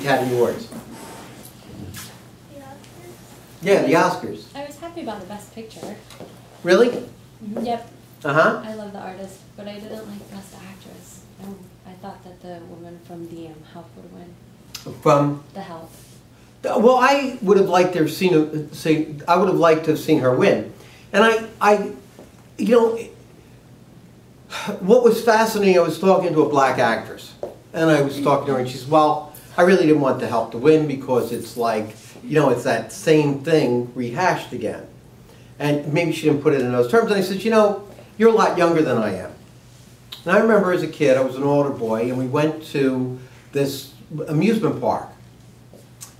you had in yours? The Oscars? Yeah, the Oscars. I was happy about the Best Picture. Really? Yep. Uh-huh. I love the artist, but I didn't like Best Actress. I thought that the woman from the Help would win. From? The Help. Well, I would have liked to have seen. I would have liked to have seen her win, and you know, what was fascinating. I was talking to a black actress, and I was talking to her, and she said, "Well, I really didn't want The Help to win because it's like, you know, it's that same thing rehashed again." And maybe she didn't put it in those terms. And I said, "You know, you're a lot younger than I am." And I remember as a kid, I was an older boy, and we went to this amusement park.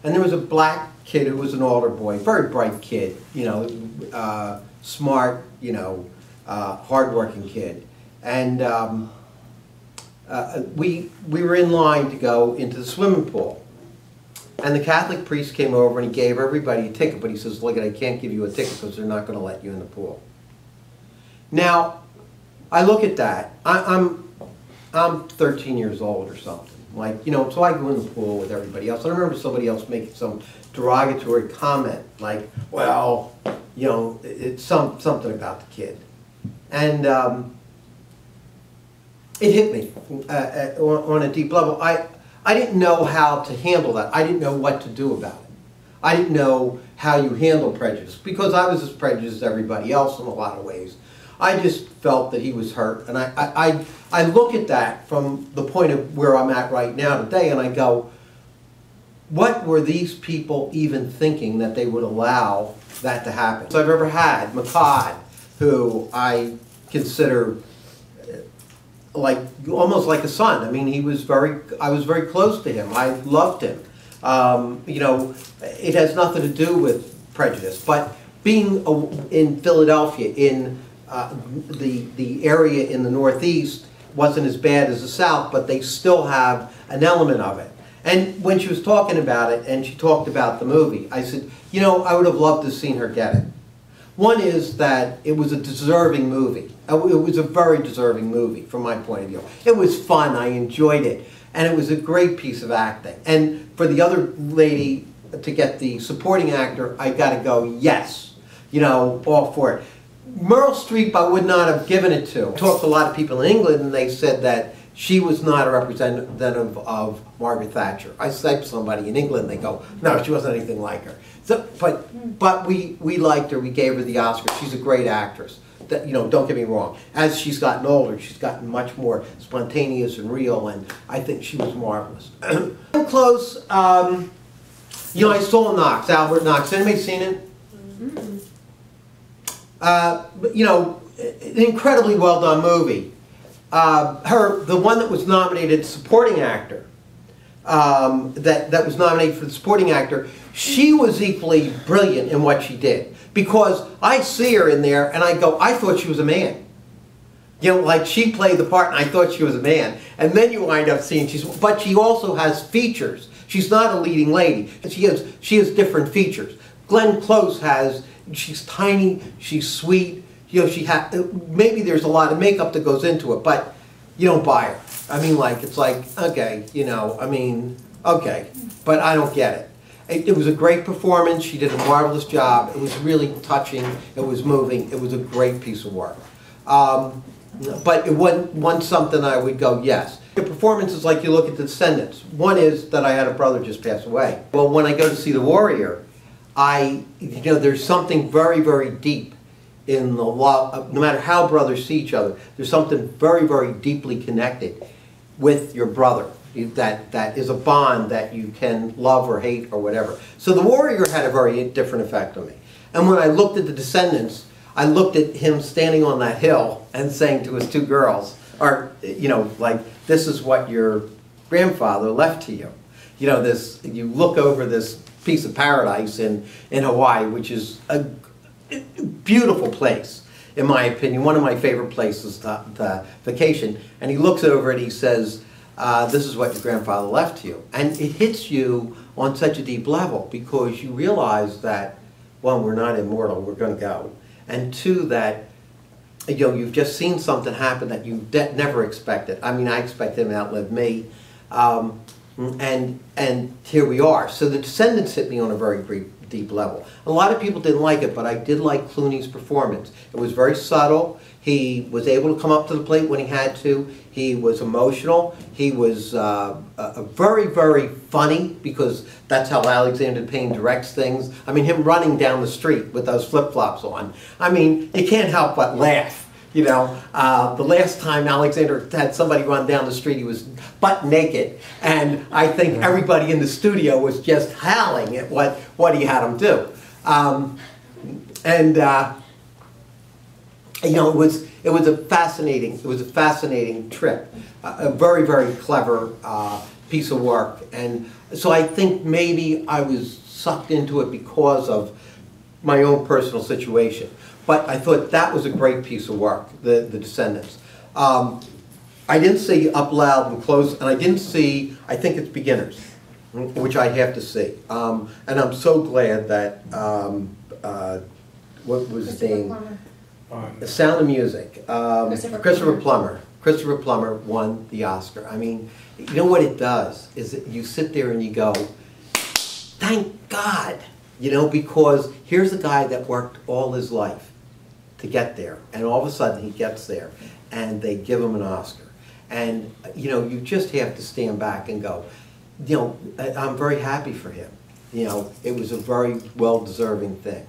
And there was a black kid who was an older boy, very bright kid, you know, smart, you know, hardworking kid. And we were in line to go into the swimming pool. And the Catholic priest came over and he gave everybody a ticket, but he says, "Look, I can't give you a ticket because they're not going to let you in the pool." Now, I look at that. I'm 13 years old or something. Like, you know, so I go in the pool with everybody else. And I remember somebody else making some derogatory comment, like, "Well, you know, it's something about the kid." And it hit me on a deep level. I didn't know how to handle that. I didn't know what to do about it. I didn't know how you handle prejudice, because I was as prejudiced as everybody else in a lot of ways. I just felt that he was hurt, and I look at that from the point of where I'm at right now today, and I go, what were these people even thinking that they would allow that to happen? So I've ever had McCod, who I consider like almost like a son. I mean, I was very close to him. I loved him. You know, it has nothing to do with prejudice, but being in Philadelphia, in the area in the Northeast wasn't as bad as the South, but they still have an element of it. And when she was talking about it, and she talked about the movie, I said, you know, I would have loved to have seen her get it. One is that it was a deserving movie. It was a very deserving movie from my point of view. It was fun, I enjoyed it, and it was a great piece of acting. And for the other lady to get the supporting actor, I got to go, yes, you know, all for it. Meryl Streep, I would not have given it to. I talked to a lot of people in England, and they said that she was not a representative of Margaret Thatcher. I Skyped somebody in England, they go, no, she wasn't anything like her. So, but we liked her, we gave her the Oscar. She's a great actress. That, you know, don't get me wrong. As she's gotten older, she's gotten much more spontaneous and real, and I think she was marvelous. Glen Close, you know, I saw Knox, Albert Knox. Anybody seen it? Mm-hmm. You know, an incredibly well done movie. The one that was nominated supporting actor, that was nominated for the supporting actor, she was equally brilliant in what she did. Because I see her in there and I go, I thought she was a man. You know, like she played the part and I thought she was a man. And then you wind up seeing but she also has features. She's not a leading lady. She has different features. Glen Close she's tiny, she's sweet, you know, maybe there's a lot of makeup that goes into it, but you don't buy her. I mean, like, it's like, okay, you know, I mean, okay, but I don't get it. It was a great performance. She did a marvelous job. It was really touching. It was moving. It was a great piece of work. But it wasn't something I would go, yes. The performance is like you look at the Descendants. One is that I had a brother just pass away. Well, when I go to see The Warrior, you know, there's something very, very deep in the love. No matter how brothers see each other, there's something very, very deeply connected with your brother. That is a bond that you can love or hate or whatever. So The Warrior had a very different effect on me. And when I looked at The Descendants, I looked at him standing on that hill and saying to his two girls, or, you know, like, this is what your grandfather left to you. You know, you look over this piece of paradise in Hawaii, which is a beautiful place, in my opinion. One of my favorite places to vacation. And he looks over and he says, this is what your grandfather left to you. And it hits you on such a deep level because you realize that, one, we're not immortal, we're going to go. And two, that, you know, you've just seen something happen that you never expected. I mean, I expected him to outlive me. And here we are. So The Descendants hit me on a very deep level. A lot of people didn't like it, but I did like Clooney's performance. It was very subtle. He was able to come up to the plate when he had to. He was emotional. He was very, very funny, because that's how Alexander Payne directs things. I mean, him running down the street with those flip-flops on. I mean, you can't help but laugh. You know, the last time Alexander had somebody run down the street, he was butt naked, and I think everybody in the studio was just howling at what he had him do. You know, it was a fascinating trip, a very, very clever piece of work, and so I think maybe I was sucked into it because of my own personal situation. But I thought that was a great piece of work, The Descendants. I didn't see Up Loud and Close, and I didn't see, I think it's Beginners, which I have to see. And I'm so glad that, what was his name? The Sound of Music. Christopher Plummer. Christopher Plummer won the Oscar. I mean, you know what it does is that you sit there and you go, thank God, you know, because here's a guy that worked all his life to get there, and all of a sudden he gets there, and they give him an Oscar. And, you know, you just have to stand back and go, you know, I'm very happy for him. You know, it was a very well-deserving thing.